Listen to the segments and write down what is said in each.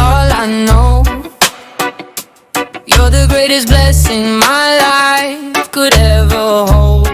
all I know. You're the greatest blessing my life could ever hold.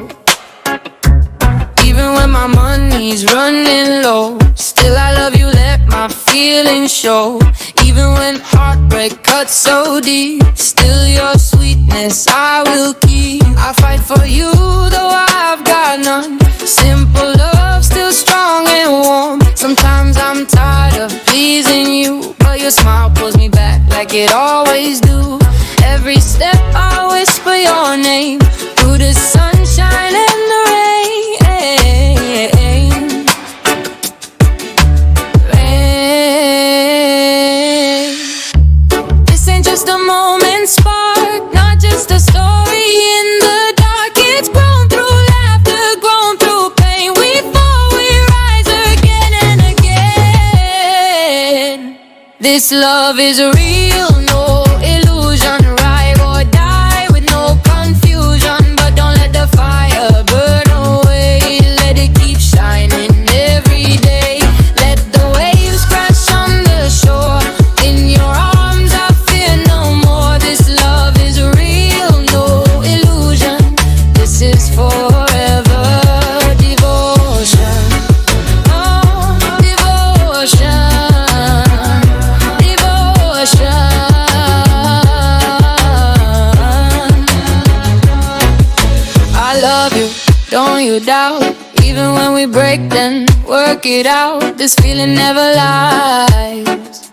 Even when my money's running low, still I love you, let my feelings show. Even when heartbreak cuts so deep, still your sweetness I will keep. I fight for you though I've got none. Simple love, still strong and warm. Sometimes I'm tired of pleasing you, but your smile pulls me back like it always do. Every step I whisper your name, through the sunshine and the rain. This ain't just a moment spark, not just a story in the dark. It's grown through laughter, grown through pain. We fall, we rise again and again. This love is real, no illusion. Ride or die with no confusion. But don't let the fire burn away. Let it keep shining every day. Let the waves crash on the shore. In your arms I fear no more. This love is real, no illusion. This is forever devotion. Oh, devotion. I love you, don't you doubt. Even when we break, then work it out. This feeling never lies,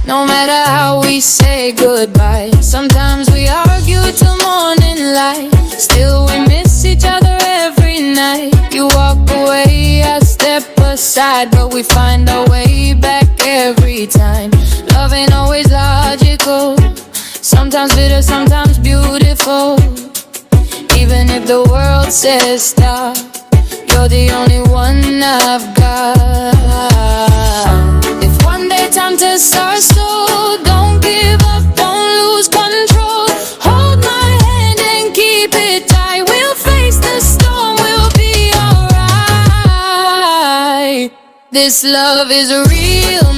no matter how we say goodbye. Sometimes we argue till morning light, still we miss each other every night. You walk away, I step aside, but we find our way back every time. Love ain't always logical, sometimes bitter, sometimes beautiful. Even if the world says stop, you're the only one I've got. If one day time to start slow, don't give up, don't lose control. Hold my hand and keep it tight. We'll face the storm, we'll be alright. This love is real.